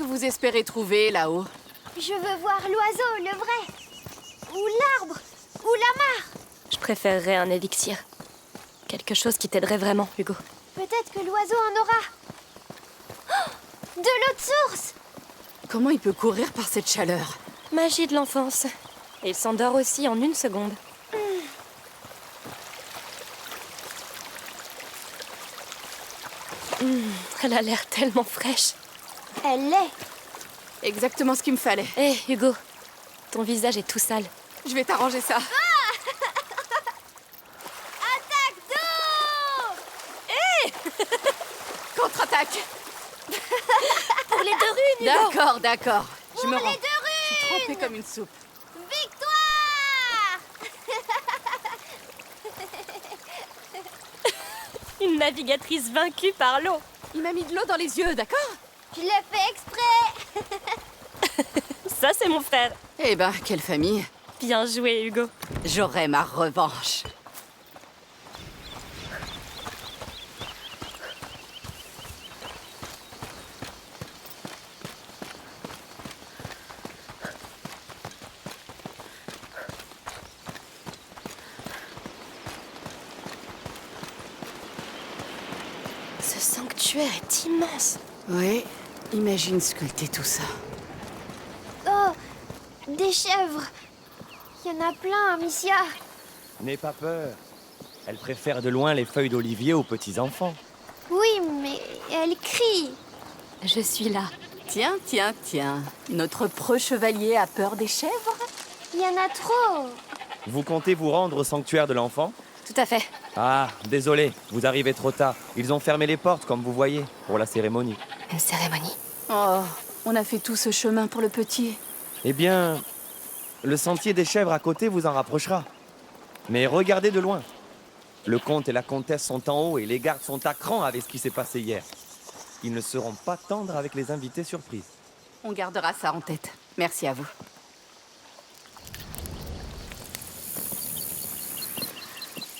vous espérez trouver là-haut? Je veux voir l'oiseau, le vrai. Ou l'arbre. Ou la mare. Je préférerais un élixir. Quelque chose qui t'aiderait vraiment, Hugo. Peut-être que l'oiseau en aura. Oh, de l'eau de source. Comment il peut courir par cette chaleur? Magie de l'enfance. Et il s'endort aussi en 1 seconde. Elle a l'air tellement fraîche. Elle l'est. Exactement ce qu'il me fallait. Hé, Hugo, ton visage est tout sale. Je vais t'arranger ça. Attaque d'eau. Contre-attaque. Pour les 2 runes, Hugo. D'accord. Je me Pour rends. les 2 Je suis runes. trempée comme une soupe. Victoire. Une navigatrice vaincue par l'eau. Il m'a mis de l'eau dans les yeux, d'accord? Je l'ai fait exprès. Ça, c'est mon frère. Eh ben, quelle famille. Bien joué, Hugo. J'aurai ma revanche. Ce sanctuaire est immense. Oui, imagine sculpter tout ça. Oh, des chèvres. Il y en a plein, Amicia. N'aie pas peur. Elle préfère de loin les feuilles d'olivier aux petits-enfants. Oui, mais elle crie. Je suis là. Tiens. Notre preux chevalier a peur des chèvres? Il y en a trop. Vous comptez vous rendre au sanctuaire de l'enfant? Tout à fait. Ah, désolé, vous arrivez trop tard. Ils ont fermé les portes, comme vous voyez, pour la cérémonie. Une cérémonie. Oh, on a fait tout ce chemin pour le petit. Eh bien, le sentier des chèvres à côté vous en rapprochera. Mais regardez de loin. Le comte et la comtesse sont en haut et les gardes sont à cran avec ce qui s'est passé hier. Ils ne seront pas tendres avec les invités surprises. On gardera ça en tête. Merci à vous.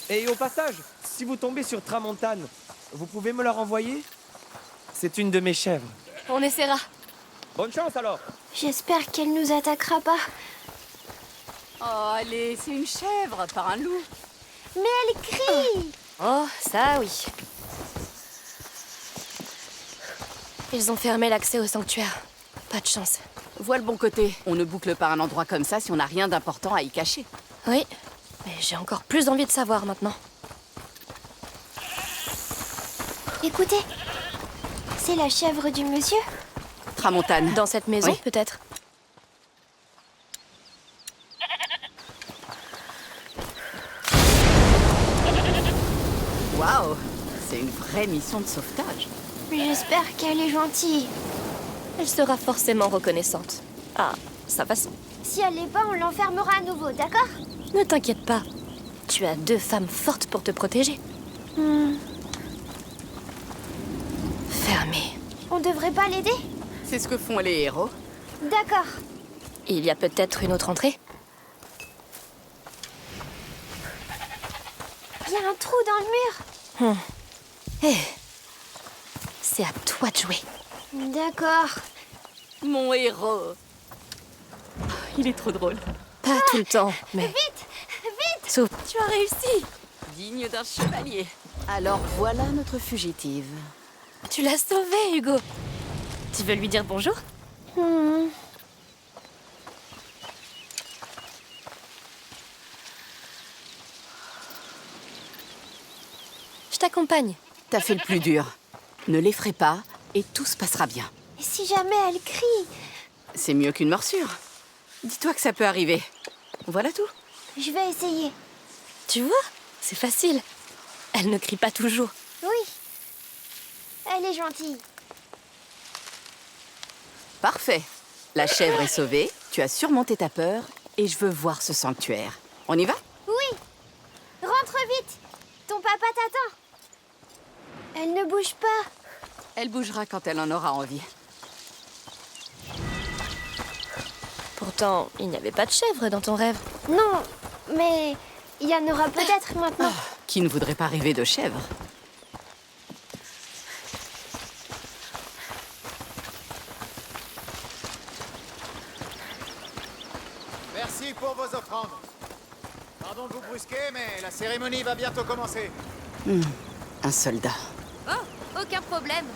Et au passage, si vous tombez sur Tramontane, vous pouvez me la renvoyer? C'est une de mes chèvres. On essaiera. Bonne chance alors! J'espère qu'elle nous attaquera pas. Oh, allez, c'est une chèvre, pas un loup. Mais elle crie. Oh, ça oui. Ils ont fermé l'accès au sanctuaire. Pas de chance. Vois le bon côté. On ne boucle pas un endroit comme ça si on n'a rien d'important à y cacher. Oui, mais j'ai encore plus envie de savoir maintenant. Écoutez, c'est la chèvre du monsieur. Tramontane. Dans cette maison, Oui. peut-être? Waouh, c'est une vraie mission de sauvetage. J'espère qu'elle est gentille. Elle sera forcément reconnaissante. Ah, sa façon. Si elle l'est pas, on l'enfermera à nouveau, d'accord? Ne t'inquiète pas. Tu as 2 femmes fortes pour te protéger. Fermé. On devrait pas l'aider? C'est ce que font les héros. D'accord. Il y a peut-être une autre entrée? Il y a un trou dans le mur. Eh, c'est à toi de jouer. D'accord. Mon héros. Il est trop drôle. Pas tout le temps, mais... Vite! Sauf... Tu as réussi. Digne d'un chevalier. Alors voilà notre fugitive. Tu l'as sauvée, Hugo. Tu veux lui dire bonjour? Je t'accompagne. T'as fait le plus dur. Ne l'effraie pas et tout se passera bien. Et si jamais elle crie? C'est mieux qu'une morsure. Dis-toi que ça peut arriver. Voilà tout. Je vais essayer. Tu vois? C'est facile. Elle ne crie pas toujours. Oui. Elle est gentille. Parfait. La chèvre est sauvée, tu as surmonté ta peur et je veux voir ce sanctuaire. On y va? Oui. Rentre vite. Ton papa t'attend. Elle ne bouge pas. Elle bougera quand elle en aura envie. Pourtant, il n'y avait pas de chèvre dans ton rêve. Non, mais il y en aura peut-être maintenant. Qui ne voudrait pas rêver de chèvre? ici pour vos offrandes. Pardon de vous brusquer, mais la cérémonie va bientôt commencer. Un soldat. Oh, aucun problème.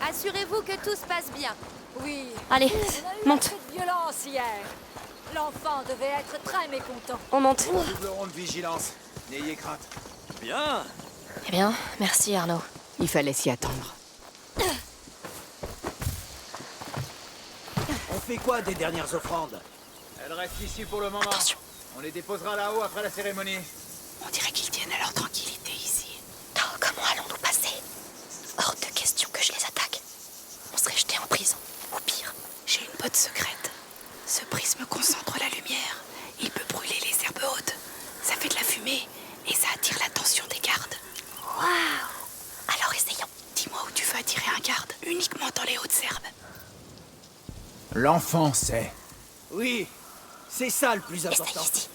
Assurez-vous que tout se passe bien. Oui. Allez, monte. Cette violence hier. L'enfant devait être très mécontent. On monte. Doublerons de vigilance. N'ayez crainte. Bien. Eh bien, merci Arnaud. Il fallait s'y attendre. On fait quoi des dernières offrandes? Elle reste ici pour le moment. Attention. On les déposera là-haut après la cérémonie. On dirait qu'ils tiennent à leur tranquillité ici. Oh, comment allons-nous passer? Hors de question que je les attaque. On serait jetés en prison. Ou pire. J'ai une botte secrète. Ce prisme concentre la lumière. Il peut brûler les herbes hautes. Ça fait de la fumée et ça attire l'attention des gardes. Waouh! Alors essayons. Dis-moi où tu veux attirer un garde. Uniquement dans les hautes herbes. L'enfant sait. Oui, c'est ça le plus important. Essaye ici.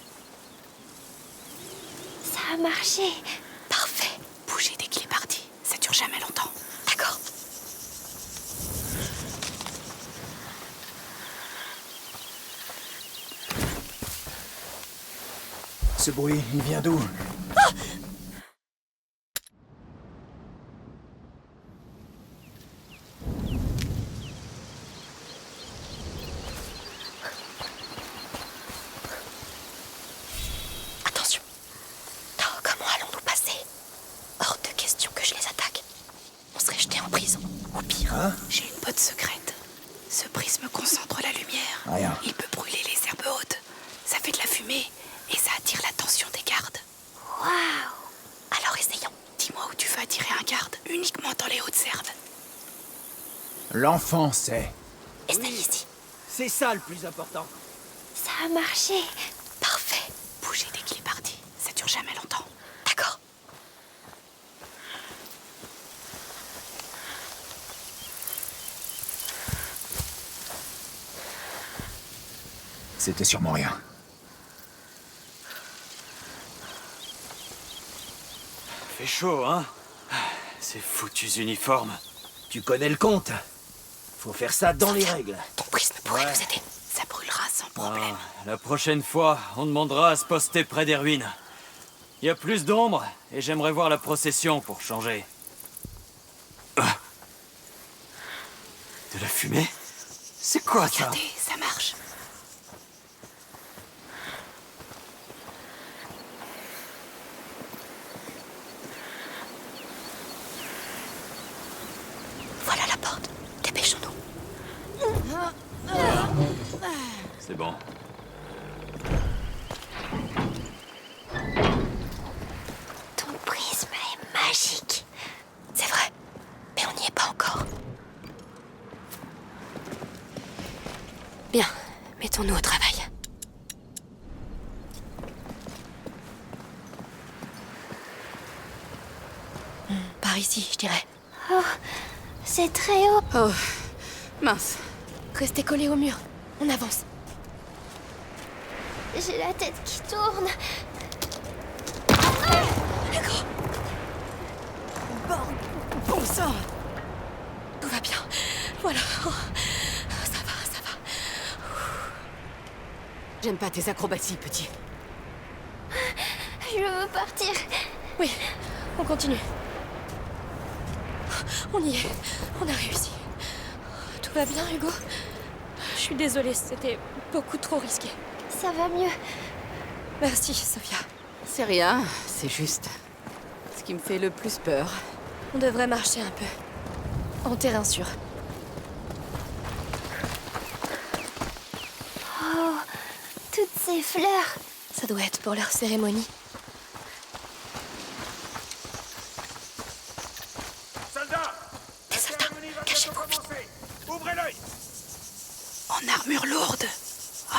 Ça a marché. Parfait. Bougez dès qu'il est parti. Ça dure jamais longtemps. D'accord. Ce bruit, il vient d'où? Attention. Oh, comment allons-nous passer? Hors de question que je les attaque. On serait jetés en prison. Ou pire. J'ai une botte secrète. Ce prisme concentre la lumière. Rien. Il peut brûler les herbes hautes. Ça fait de la fumée et ça attire l'attention des gardes. Waouh! Alors essayons. Dis-moi où tu veux attirer un garde. Uniquement dans les hautes herbes. L'enfant sait. Essaye ici. C'est ça le plus important. Ça a marché. Parfait. Bougez dès qu'il est parti. Ça dure jamais longtemps. D'accord. C'était sûrement rien. Fait chaud, hein? Ces foutus uniformes. Tu connais le compte. Faut faire ça dans les règles. Ton prisme pourrait Ouais. nous aider. Ça brûlera sans problème. La prochaine fois, on demandera à se poster près des ruines. Il y a plus d'ombre, et j'aimerais voir la procession pour changer. Ah. De la fumée? C'est quoi ça? Regardez, ça marche. Voilà la porte. Dépêchons-nous. C'est bon. Ton prisme est magique. C'est vrai. Mais on n'y est pas encore. Bien. Mettons-nous au travail. Par ici, je dirais. Oh, c'est très haut. Oh, mince. Restez collés au mur. On avance. J'ai la tête qui tourne. Bon sang. Tout va bien. Voilà. Oh, ça va, ça va. J'aime pas tes acrobaties, petit. Je veux partir. Oui, on continue. On y est. On a réussi. Tout va bien, Hugo? Je suis désolée, c'était beaucoup trop risqué. Ça va mieux. Merci, Sophia. C'est rien, c'est juste. Ce qui me fait le plus peur. On devrait marcher un peu. En terrain sûr. Oh, toutes ces fleurs. Ça doit être pour leur cérémonie. Soldats! Des soldats, cachez-vous. Ouvrez l'œil! En armure lourde. Oh,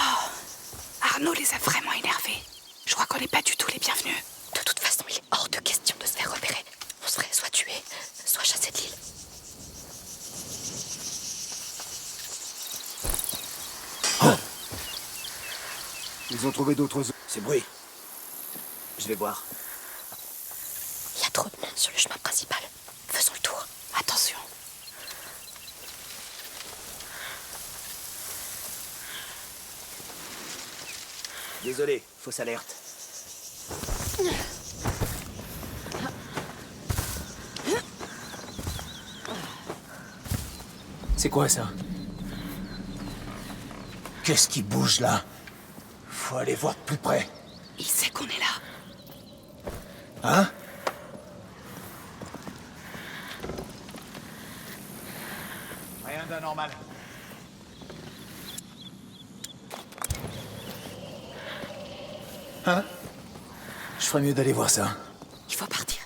Arnaud les a vraiment énervés. Je crois qu'on n'est pas du tout les bienvenus. De toute façon, il est hors de question de se faire repérer. On serait soit tués, soit chassés de l'île. Ils ont trouvé d'autres... C'est bruit. Je vais voir. Il y a trop de monde sur le chemin principal. Faisons le tour. Attention. Désolé, fausse alerte. C'est quoi ça? Qu'est-ce qui bouge là? Faut aller voir de plus près. Il sait qu'on est là. Hein? Rien d'anormal. Hein? Je ferais mieux d'aller voir ça. Il faut partir.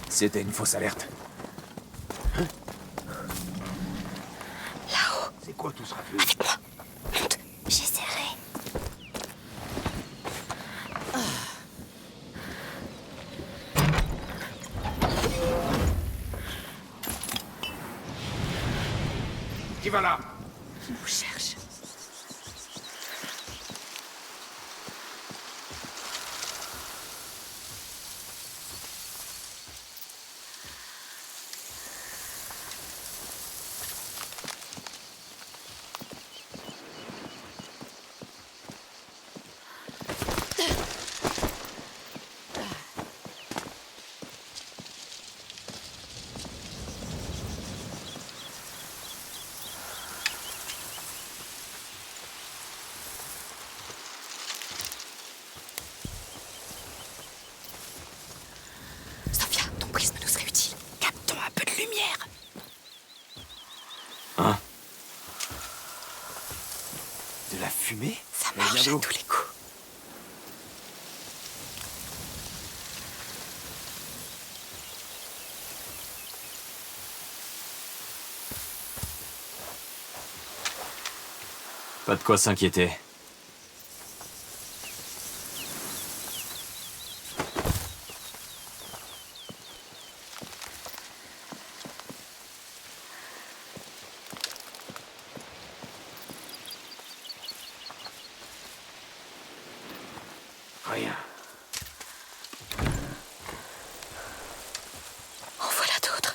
C'était une fausse alerte. Là-haut, C'est quoi tout ce raffut? avec moi. Monte, j'essaierai. Qui va là? Il nous cherche. Sophia, ton prisme nous serait utile. Captons un peu de lumière. Hein? De la fumée? Ça Elle vient marche à d'où? tous les coups. Pas de quoi s'inquiéter. Rien. En voilà d'autres.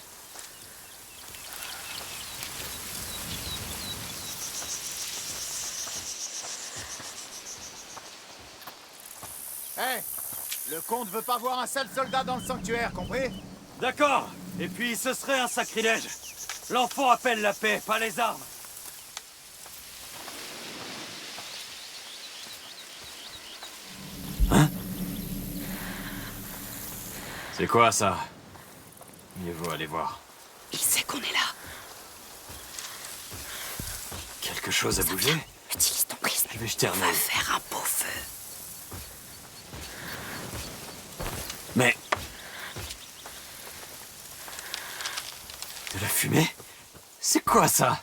Hé, le comte veut pas voir un seul soldat dans le sanctuaire, compris? D'accord. Et puis ce serait un sacrilège. L'enfant appelle la paix, pas les armes. Hein? C'est quoi ça? Mieux vaut aller voir. Il sait qu'on est là. Quelque chose a bougé? Utilise ton prisme. Je vais jeter un On va œil. faire un beau feu. Mais... De la fumée? C'est quoi ça?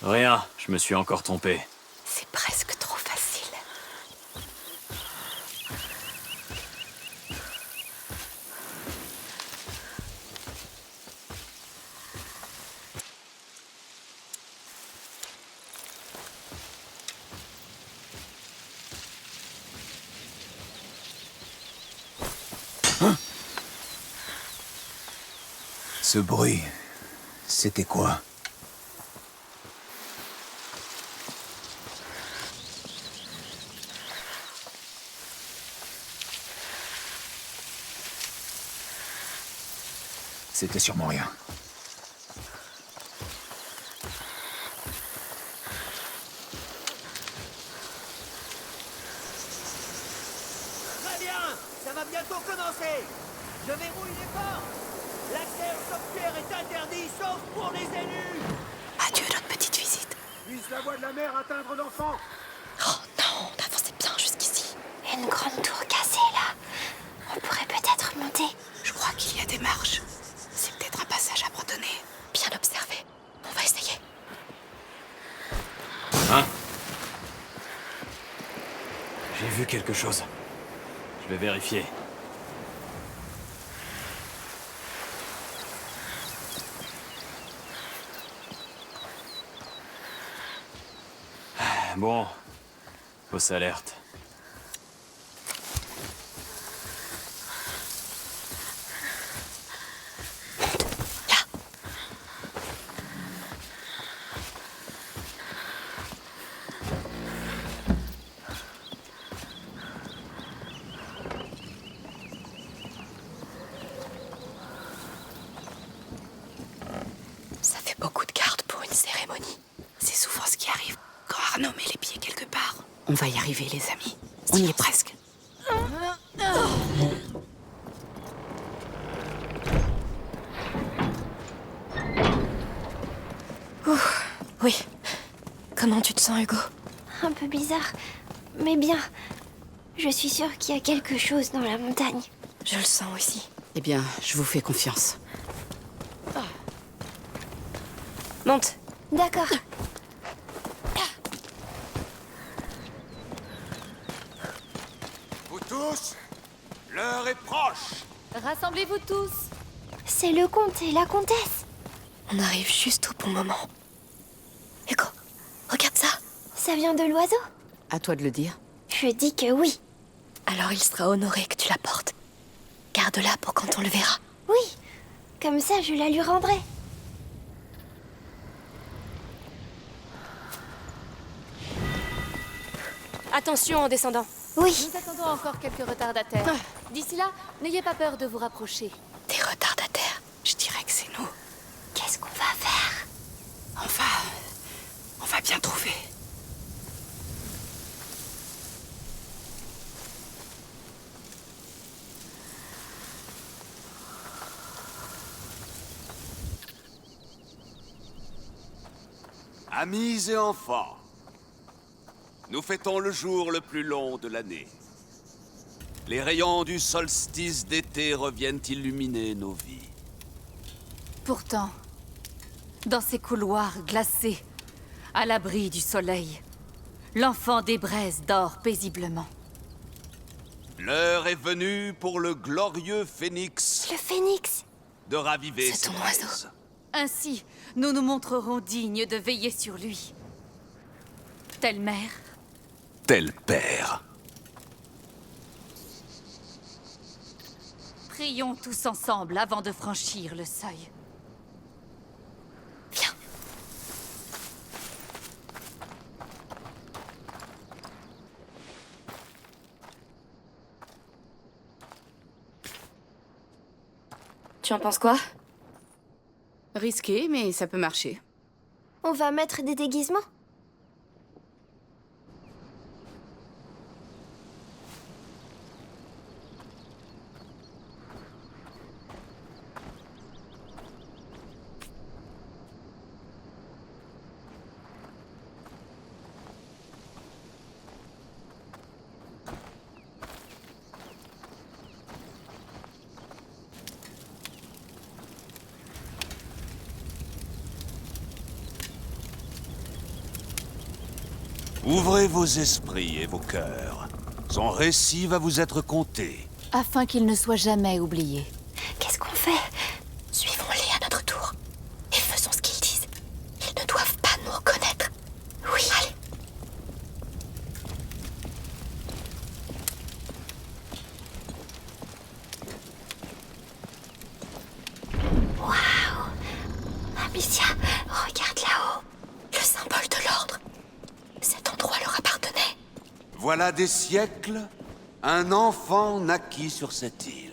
Rien, je me suis encore trompé. C'est presque trop facile. Ce bruit, c'était quoi? C'était sûrement rien. Très bien, ça va bientôt commencer. Je verrouille les portes. L'accès au sanctuaire est interdit, sauf pour les élus. Adieu notre petite visite. Puisse la voix de la mer atteindre l'enfant. Oh non, on avançait bien jusqu'ici. Une grande tour cassée là. On pourrait peut-être monter. Je crois qu'il y a des marches. C'est peut-être un passage abandonné. Bien observé. On va essayer. Hein? J'ai vu quelque chose. Je vais vérifier. Bon. Fausse alerte. Ça fait beaucoup de gardes pour une cérémonie. C'est souvent ce qui arrive quand Arnaud met les pieds quelque part. On va y arriver, les amis. On y est presque. Oui. Comment tu te sens, Hugo? Un peu bizarre, mais bien. Je suis sûre qu'il y a quelque chose dans la montagne. Je le sens aussi. Eh bien, je vous fais confiance. Monte. D'accord. Vous tous, l'heure est proche. Rassemblez-vous tous. C'est le comte et la comtesse. On arrive juste au bon moment. Hugo, regarde ça. Ça vient de l'oiseau? À toi de le dire. Je dis que oui. Alors il sera honoré que tu la portes. Garde-la pour quand on le verra. Oui. Comme ça, je la lui rendrai. Attention en descendant. Oui. Nous attendons encore quelques retardataires. D'ici là, n'ayez pas peur de vous rapprocher. Des retardataires. Je dirais que c'est nous. Qu'est-ce qu'on va faire? On va bien trouver. Amis et enfants, nous fêtons le jour le plus long de l'année. Les rayons du solstice d'été reviennent illuminer nos vies. Pourtant, dans ces couloirs glacés, à l'abri du soleil, l'enfant des braises dort paisiblement. L'heure est venue pour le glorieux phénix Le phénix. de raviver C'est ses ton braises. oiseau. Ainsi, nous nous montrerons dignes de veiller sur lui. Telle mère, Tel père. prions tous ensemble avant de franchir le seuil. Viens. Tu en penses quoi? Risqué, mais ça peut marcher. On va mettre des déguisements? Ouvrez vos esprits et vos cœurs. Son récit va vous être conté. Afin qu'il ne soit jamais oublié. Qu'est-ce qu'on fait? Suivons-les à notre tour. Et faisons ce qu'ils disent. Ils ne doivent pas nous reconnaître. Oui. Allez. Waouh! Amicia, regarde là-haut. Le symbole de l'ordre. Cet endroit leur appartenait. Voilà des siècles, un enfant naquit sur cette île.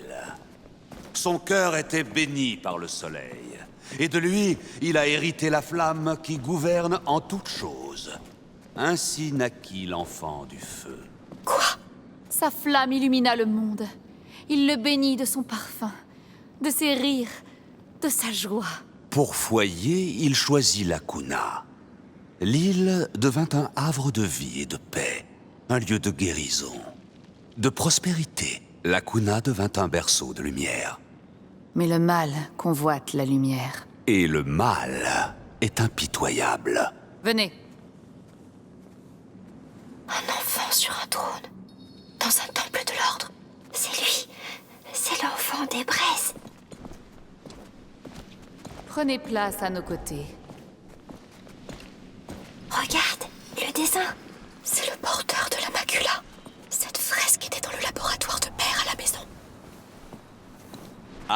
Son cœur était béni par le soleil, et de lui, il a hérité la flamme qui gouverne en toutes choses. Ainsi naquit l'enfant du feu. Quoi? Sa flamme illumina le monde. Il le bénit de son parfum, de ses rires, de sa joie. Pour foyer, il choisit la Cuna. L'île devint un havre de vie et de paix, un lieu de guérison, de prospérité. La Cuna devint un berceau de lumière. Mais le mal convoite la lumière. Et le mal est impitoyable. Venez. Un enfant sur un trône. Dans un temple de l'ordre. C'est lui. C'est l'enfant des braises. Prenez place à nos côtés. Regarde, le dessin.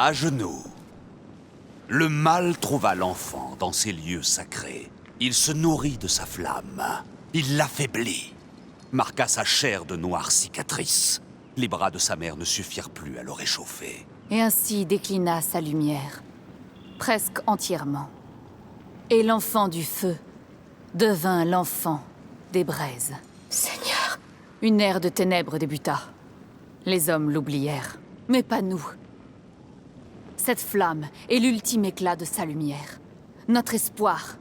À genoux. Le mal trouva l'enfant dans ces lieux sacrés. Il se nourrit de sa flamme. Il l'affaiblit. Marqua sa chair de noires cicatrices. Les bras de sa mère ne suffirent plus à le réchauffer. Et ainsi déclina sa lumière, presque entièrement. Et l'enfant du feu devint l'enfant des braises. Seigneur. Une ère de ténèbres débuta. Les hommes l'oublièrent, mais pas nous. Cette flamme est l'ultime éclat de sa lumière, notre espoir.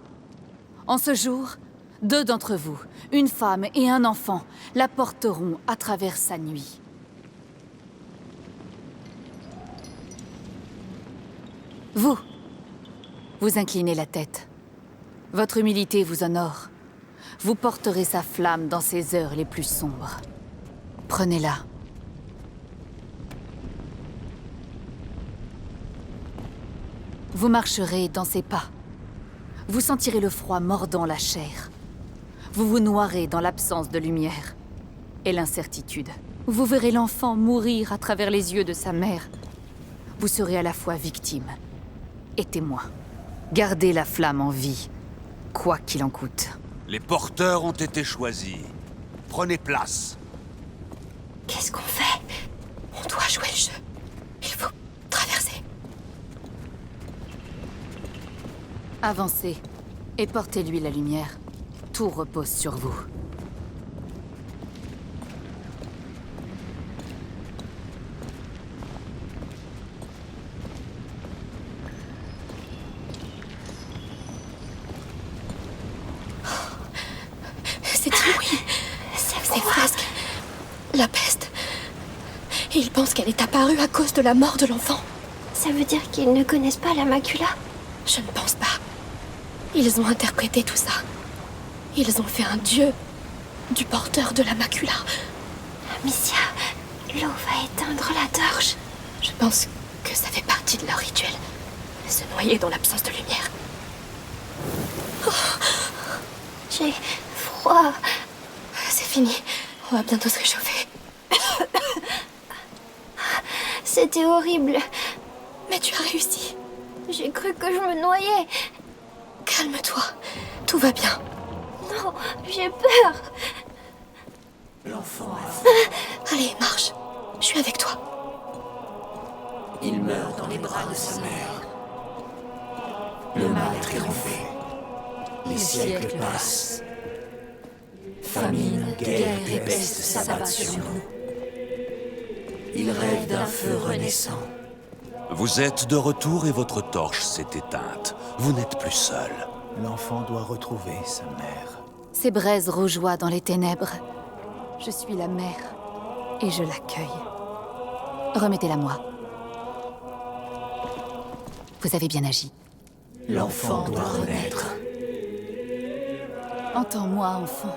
En ce jour, 2 d'entre vous, une femme et un enfant, la porteront à travers sa nuit. Vous inclinez la tête. Votre humilité vous honore. Vous porterez sa flamme dans ces heures les plus sombres. Prenez-la. Vous marcherez dans ses pas. Vous sentirez le froid mordant la chair. Vous vous noierez dans l'absence de lumière et l'incertitude. Vous verrez l'enfant mourir à travers les yeux de sa mère. Vous serez à la fois victime et témoin. Gardez la flamme en vie, quoi qu'il en coûte. Les porteurs ont été choisis. Prenez place. Qu'est-ce qu'on fait? On doit jouer le jeu. Il faut traverser. Avancez et portez-lui la lumière. Tout repose sur vous. C'est inouï. Ces frasques. La peste. Ils pensent qu'elle est apparue à cause de la mort de l'enfant. Ça veut dire qu'ils ne connaissent pas la macula? Je ne pense pas. Ils ont interprété tout ça. Ils ont fait un dieu du porteur de la macula. Amicia, l'eau va éteindre la torche. Je pense que ça fait partie de leur rituel. Se noyer dans l'absence de lumière. J'ai froid. C'est fini. On va bientôt se réchauffer. C'était horrible. Mais tu as réussi. J'ai cru que je me noyais. Calme-toi. Tout va bien. Non, j'ai peur. L'enfant Allez, marche. Je suis avec toi. il meurt dans les bras de sa mère. Le mal a triomphé. Les siècles passent. Famine, guerre et peste s'abattent sur nous. Il rêve d'un feu renaissant. Vous êtes de retour et votre torche s'est éteinte. Vous n'êtes plus seul. L'enfant doit retrouver sa mère. Ces braises rougeoient dans les ténèbres. Je suis la mère et je l'accueille. Remettez-la moi. Vous avez bien agi. L'enfant doit renaître. Entends-moi, enfant.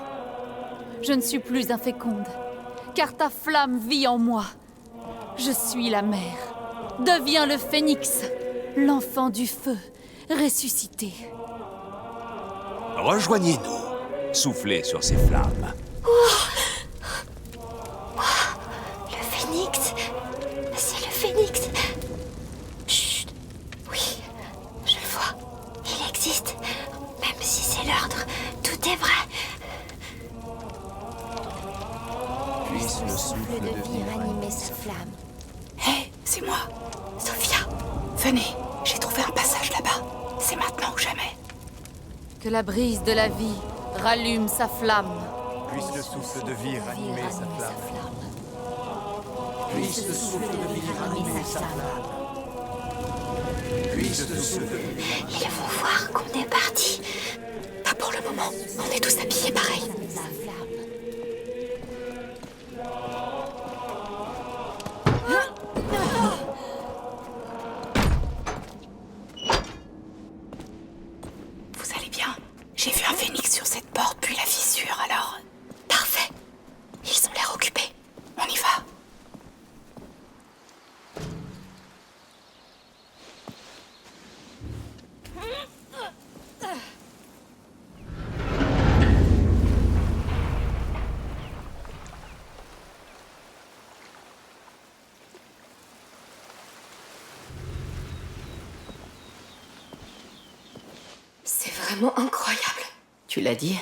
Je ne suis plus inféconde, car ta flamme vit en moi. Je suis la mère. Deviens le phénix, l'enfant du feu, ressuscité. Rejoignez-nous. Soufflez sur ces flammes. Le phénix. C'est le phénix. Chut. Oui, je le vois. Il existe. Même si c'est l'ordre, tout est vrai. Puisse le souffle de vie ranimer sa flamme. Hé, c'est moi. Sophia. Venez, j'ai trouvé un passage là-bas. C'est maintenant ou jamais. Que la brise de la vie rallume sa flamme. Puisse le souffle de vie ranimer sa flamme. Puisse le souffle de vie ranimer sa flamme. Puisse le souffle de vie. Ils vont voir qu'on est parti. Pas pour le moment. On est tous habillés pareil. Vous allez bien? J'ai vu un phénix sur cette porte puis la fissure, alors... Parfait. Ils ont l'air occupés. On y va. vraiment incroyable. Tu l'as dit.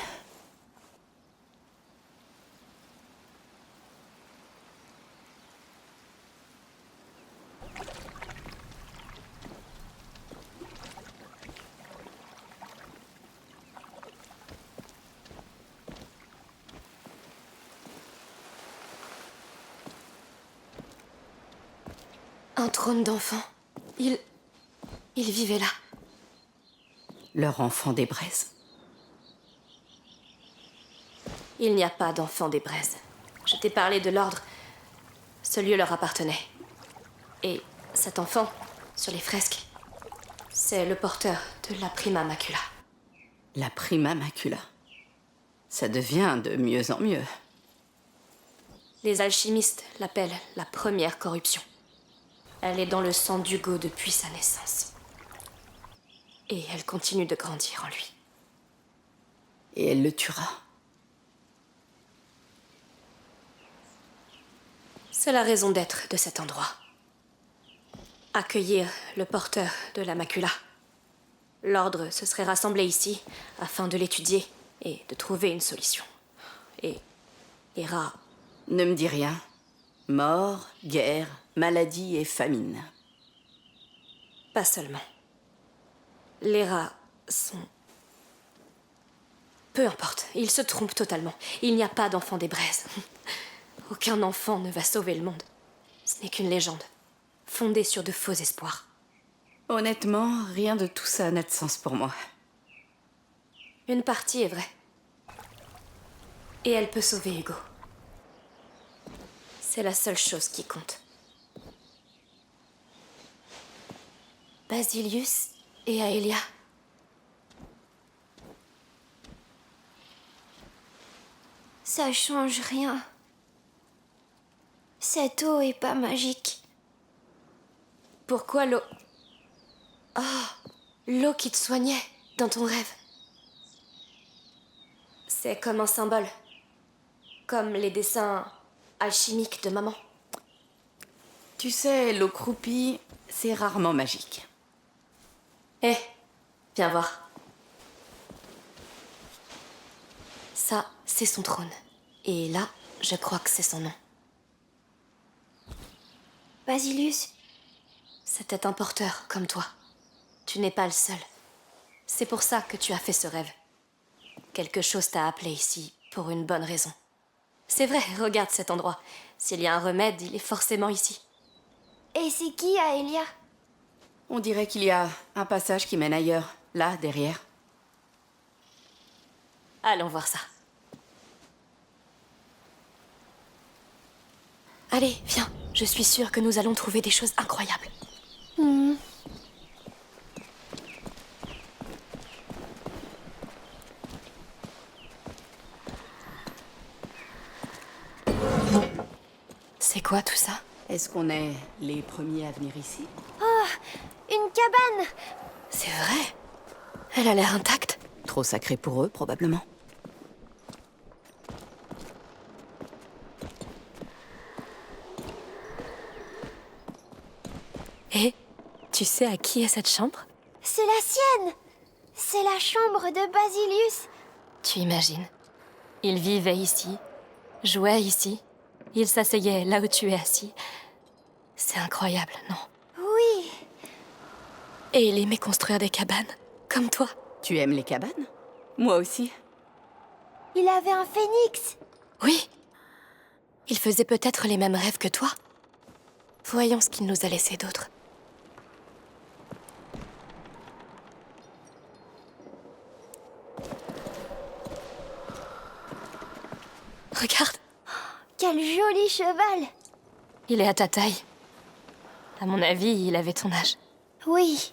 Un trône d'enfant. Il vivait là. Leur enfant des braises. Il n'y a pas d'enfant des braises. Je t'ai parlé de l'ordre. Ce lieu leur appartenait. Et cet enfant, sur les fresques, c'est le porteur de la Prima Macula. La Prima Macula. Ça devient de mieux en mieux. Les alchimistes l'appellent la première corruption. Elle est dans le sang d'Hugo depuis sa naissance. Et elle continue de grandir en lui. Et elle le tuera. C'est la raison d'être de cet endroit. Accueillir le porteur de la macula. L'ordre se serait rassemblé ici afin de l'étudier et de trouver une solution. Et Hera... Ne me dis rien. Mort, guerre, maladie et famine. Pas seulement. Les rats sont... Peu importe, ils se trompent totalement. Il n'y a pas d'enfant des braises. Aucun enfant ne va sauver le monde. Ce n'est qu'une légende, fondée sur de faux espoirs. Honnêtement, rien de tout ça n'a de sens pour moi. Une partie est vraie. Et elle peut sauver Hugo. C'est la seule chose qui compte. Basilius et Aelia. Ça change rien. Cette eau est pas magique. Pourquoi l'eau... Oh, l'eau qui te soignait dans ton rêve. C'est comme un symbole. Comme les dessins alchimiques de maman. Tu sais, l'eau croupie, c'est rarement magique. Hé, viens voir. Ça, c'est son trône. Et là, je crois que c'est son nom. Basilius, C'était un porteur, comme toi. Tu n'es pas le seul. C'est pour ça que tu as fait ce rêve. Quelque chose t'a appelé ici, pour une bonne raison. C'est vrai, regarde cet endroit. S'il y a un remède, il est forcément ici. et c'est qui Aelia? On dirait qu'il y a un passage qui mène ailleurs, là, derrière. Allons voir ça. Allez, viens. Je suis sûre que nous allons trouver des choses incroyables. C'est quoi tout ça? Est-ce qu'on est les premiers à venir ici? Oh, une cabane! C'est vrai. Elle a l'air intacte. Trop sacré pour eux, probablement. Et tu sais à qui est cette chambre? C'est la sienne! C'est la chambre de Basilius! Tu imagines? Il vivait ici, jouait ici, il s'asseyait là où tu es assis. C'est incroyable, non? Oui! Et il aimait construire des cabanes, comme toi. Tu aimes les cabanes? Moi aussi. Il avait un phénix! Oui. Il faisait peut-être les mêmes rêves que toi. Voyons ce qu'il nous a laissé d'autre. Regarde. Quel joli cheval! Il est à ta taille. À mon avis, il avait ton âge. Oui.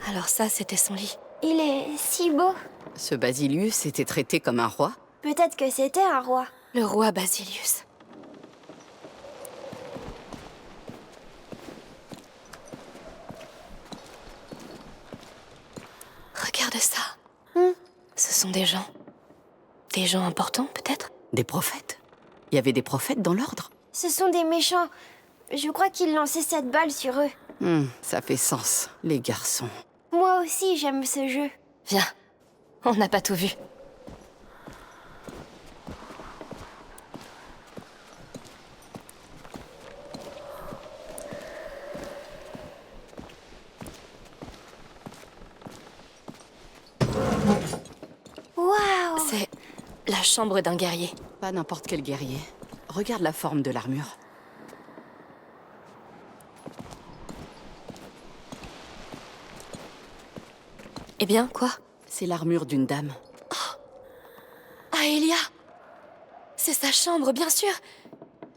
Alors ça, c'était son lit. Il est si beau. Ce Basilius était traité comme un roi? Peut-être que c'était un roi. Le roi Basilius. Regarde ça. Ce sont des gens. Des gens importants, peut-être? Des prophètes? Il y avait des prophètes dans l'ordre? Ce sont des méchants. Je crois qu'il lançait cette balle sur eux. Ça fait sens, les garçons. Moi aussi, j'aime ce jeu. Viens, on n'a pas tout vu. Waouh! C'est la chambre d'un guerrier. Pas n'importe quel guerrier. Regarde la forme de l'armure. Eh bien, quoi? C'est l'armure d'une dame. Ah, Elia! C'est sa chambre, bien sûr!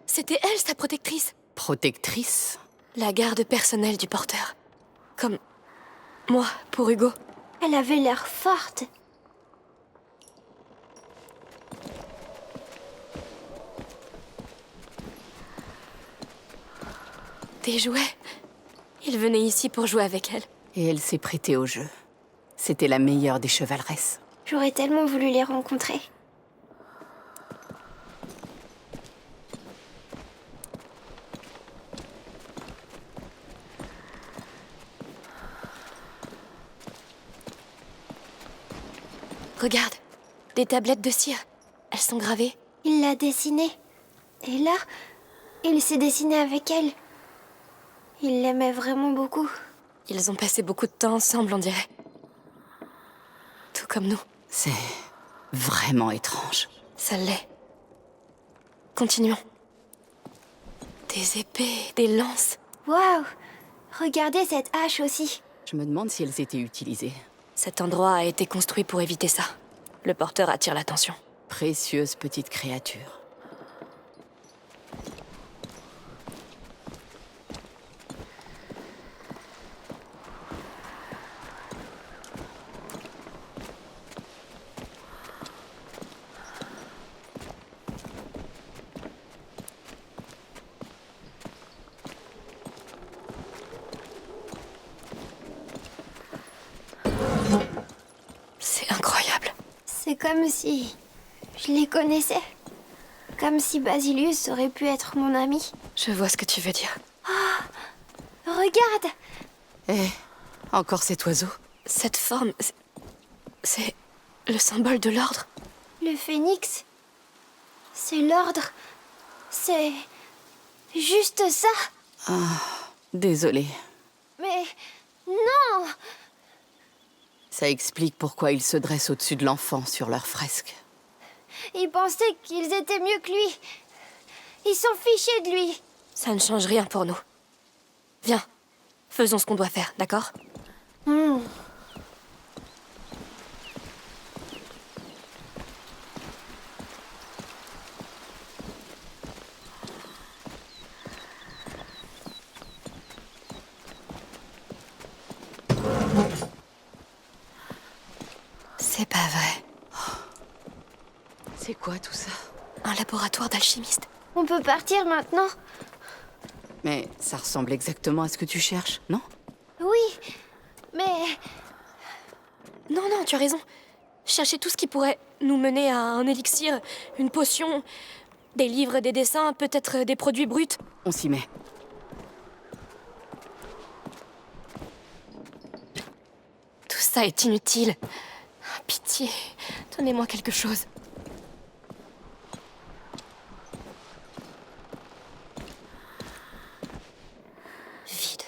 C'était elle, sa protectrice. Protectrice? La garde personnelle du porteur. Comme moi, pour Hugo. Elle avait l'air forte. Des jouets. Il venait ici pour jouer avec elle. Et elle s'est prêtée au jeu. C'était la meilleure des chevaleresses. J'aurais tellement voulu les rencontrer. Regarde, des tablettes de cire. Elles sont gravées. Il l'a dessinée. Et là, il s'est dessiné avec elle. Il l'aimait vraiment beaucoup. Ils ont passé beaucoup de temps ensemble, on dirait. Tout comme nous. C'est vraiment étrange. Ça l'est. Continuons. Des épées, des lances. Waouh! Regardez cette hache aussi. Je me demande si elles étaient utilisées. Cet endroit a été construit pour éviter ça. Le porteur attire l'attention. Précieuse petite créature. C'est incroyable. C'est comme si je les connaissais. Comme si Basilius aurait pu être mon ami. Je vois ce que tu veux dire. Regarde! Eh, encore cet oiseau. Cette forme, c'est le symbole de l'ordre. Le phénix. C'est l'ordre. C'est juste ça. Désolé. Mais non! Ça explique pourquoi ils se dressent au-dessus de l'enfant sur leur fresque. Ils pensaient qu'ils étaient mieux que lui. Ils s'en fichaient de lui. Ça ne change rien pour nous. Viens, faisons ce qu'on doit faire, d'accord? C'est pas vrai. C'est quoi tout ça? Un laboratoire d'alchimiste. On peut partir maintenant? Mais ça ressemble exactement à ce que tu cherches, non? Oui, mais Non, non, tu as raison. Chercher tout ce qui pourrait nous mener à un élixir, une potion, des livres, des dessins, peut-être des produits bruts. On s'y met. Tout ça est inutile. Pitié, donnez-moi quelque chose. Vide.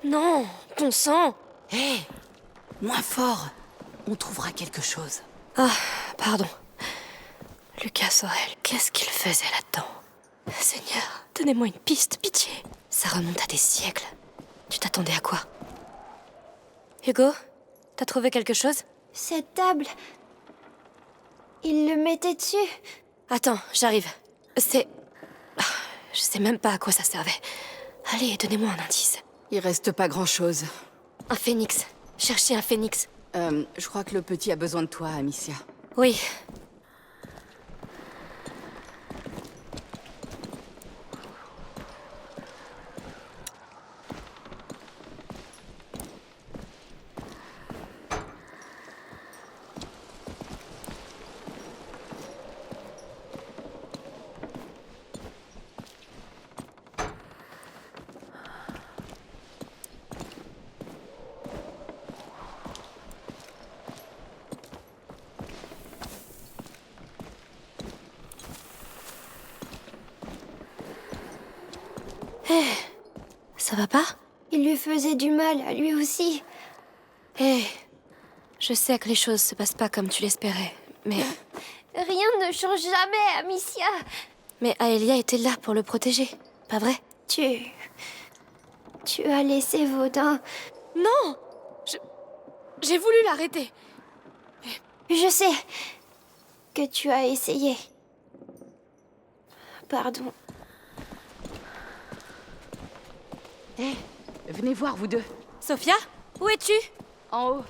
Non, bon sang. Hé, moins fort. On trouvera quelque chose. Ah, pardon. Lucas Sorel, qu'est-ce qu'il faisait là-dedans? Seigneur, donnez-moi une piste, pitié. Ça remonte à des siècles. Tu t'attendais à quoi? Hugo, t'as trouvé quelque chose? cette table... Il le mettait dessus. Attends, j'arrive. C'est... Je sais même pas à quoi ça servait. Allez, donnez-moi un indice. Il reste pas grand-chose. Un phénix. Cherchez un phénix. Je crois que le petit a besoin de toi, Amicia. Oui. Ça va pas? Il lui faisait du mal à lui aussi. Hé, je sais que les choses se passent pas comme tu l'espérais, mais... Rien ne change jamais, Amicia. Mais Aelia était là pour le protéger, pas vrai? Tu as laissé Vaudin... Non! J'ai voulu l'arrêter. Je sais que tu as essayé. Pardon. Hé, venez voir, vous deux. Sophia, où es-tu? En haut.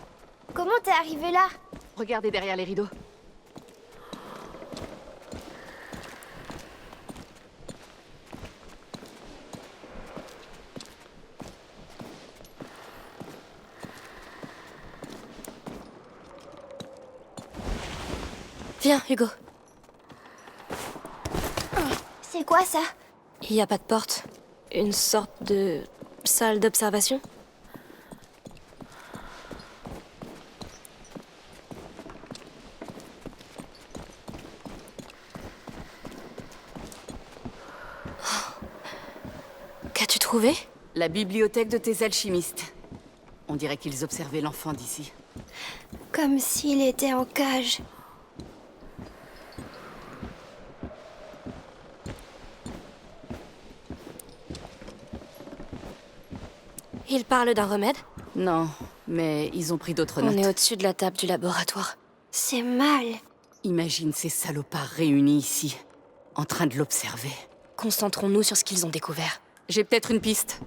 Comment t'es arrivée là? Regardez derrière les rideaux. Viens, Hugo. C'est quoi ça? Il n'y a pas de porte. Une sorte de salle d'observation. Qu'as-tu trouvé? La bibliothèque de tes alchimistes. On dirait qu'ils observaient l'enfant d'ici. Comme s'il était en cage. Il parle d'un remède? Non, mais ils ont pris d'autres notes. On est au-dessus de la table du laboratoire. C'est mal. Imagine ces salopards réunis ici, en train de l'observer. Concentrons-nous sur ce qu'ils ont découvert. J'ai peut-être une piste.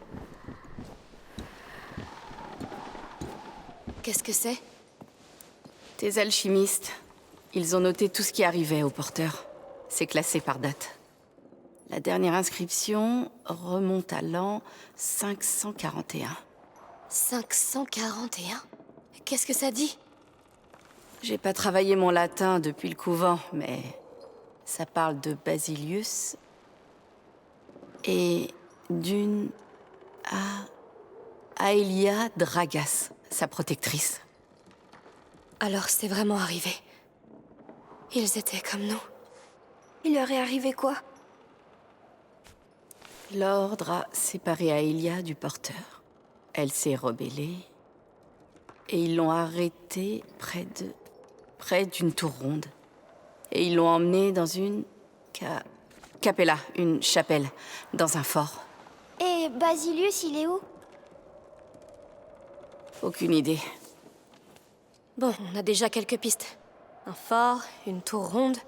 Qu'est-ce que c'est? Tes alchimistes, ils ont noté tout ce qui arrivait au porteur. C'est classé par date. La dernière inscription remonte à l'an 541. 541? Qu'est-ce que ça dit? J'ai pas travaillé mon latin depuis le couvent, mais ça parle de Basilius et d'une Aelia Dragas, sa protectrice. Alors c'est vraiment arrivé. Ils étaient comme nous. Il leur est arrivé quoi? L'ordre a séparé Aelia du porteur. Elle s'est rebellée et ils l'ont arrêtée près d'une tour ronde. Et ils l'ont emmenée dans une capella, une chapelle, dans un fort. Et Basilius, il est où? Aucune idée. Bon, on a déjà quelques pistes. Un fort, une tour ronde.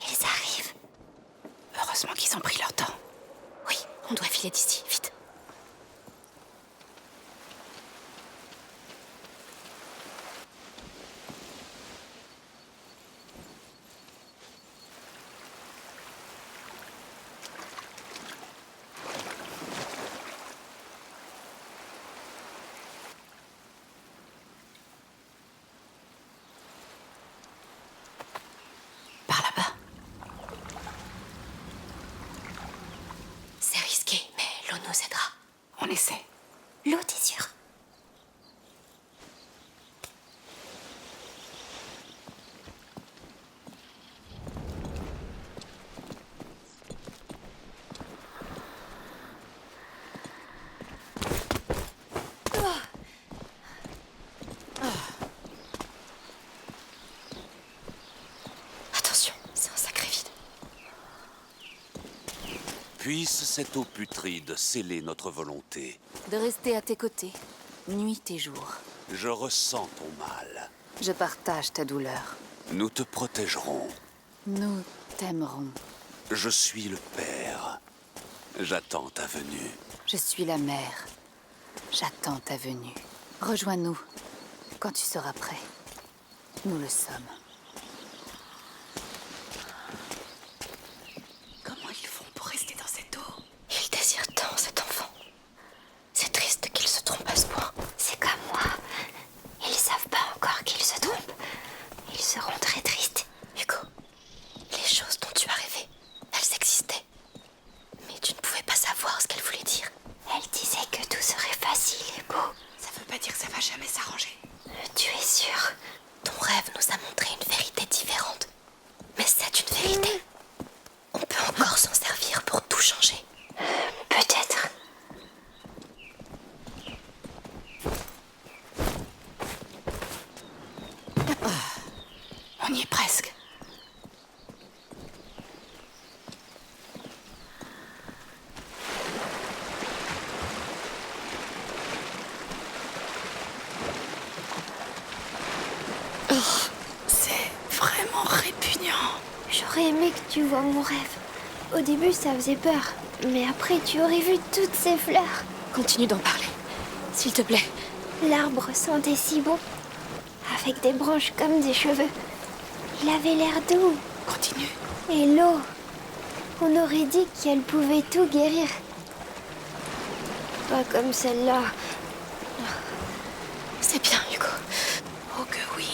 Ils arrivent. Heureusement qu'ils ont pris leur temps. Oui, on doit filer d'ici, vite. Par là-bas. C'est risqué, mais l'eau nous aidera. On essaie. L'eau, t'es sûr? Attention, c'est un sacré vide. Puisse cette eau putride sceller notre volonté. De rester à tes côtés, nuit et jour. Je ressens ton mal. Je partage ta douleur. Nous te protégerons. Nous t'aimerons. Je suis le père. J'attends ta venue. Je suis la mère. J'attends ta venue. Rejoins-nous quand tu seras prêt. Nous le sommes. Comment ils font pour rester dans cette eau? Il désire tant cet enfant. C'est triste qu'il se trompe à ce point. C'est comme moi. Ils savent pas encore qu'ils se trompent. Ils seront très tristes. Hugo, les choses dont tu as rêvé, elles existaient. Mais tu ne pouvais pas savoir ce qu'elles voulaient dire. Elle disait que tout serait facile et beau. Ça veut pas dire que ça va jamais s'arranger. Tu es sûre? Ton rêve nous a montré J'aurais aimé que tu vois mon rêve. Au début, ça faisait peur. Mais après, tu aurais vu toutes ces fleurs. Continue d'en parler, s'il te plaît. L'arbre sentait si bon. Avec des branches comme des cheveux. Il avait l'air doux. Continue. Et l'eau. On aurait dit qu'elle pouvait tout guérir. Pas comme celle-là. C'est bien, Hugo. Oh que oui.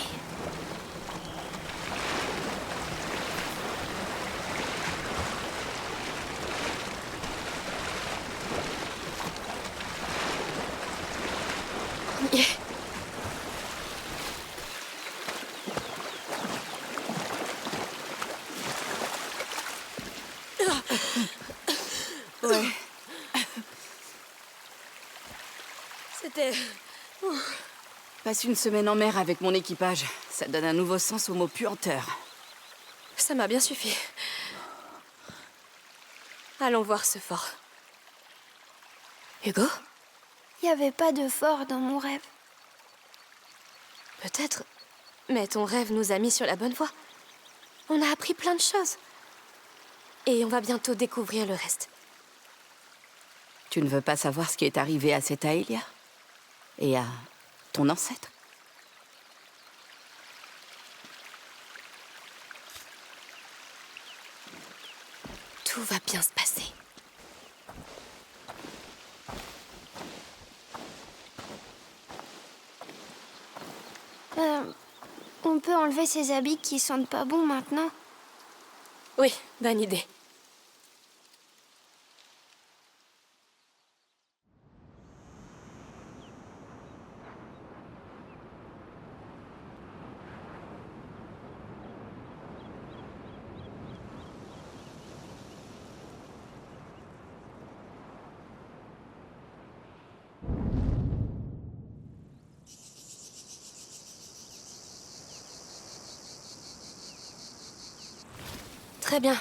On y est. Ouais. C'était... Passe une semaine en mer avec mon équipage. Ça donne un nouveau sens au mot puanteur. Ça m'a bien suffi. Allons voir ce fort. Hugo? Il n'y avait pas de fort dans mon rêve. Peut-être. Mais ton rêve nous a mis sur la bonne voie. On a appris plein de choses. Et on va bientôt découvrir le reste. Tu ne veux pas savoir ce qui est arrivé à cette Aelia? Et à ton ancêtre? Tout va bien se passer. On peut enlever ces habits qui sentent pas bon maintenant. Oui, bonne idée. Très bien.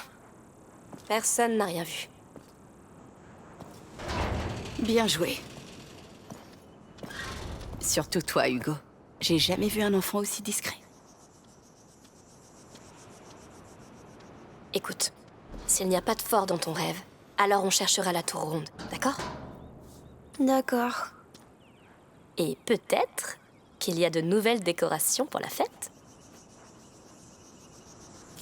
Personne n'a rien vu. Bien joué. Surtout toi, Hugo. J'ai jamais vu un enfant aussi discret. Écoute, s'il n'y a pas de fort dans ton rêve, alors on cherchera la tour ronde, d'accord? D'accord. Et peut-être qu'il y a de nouvelles décorations pour la fête?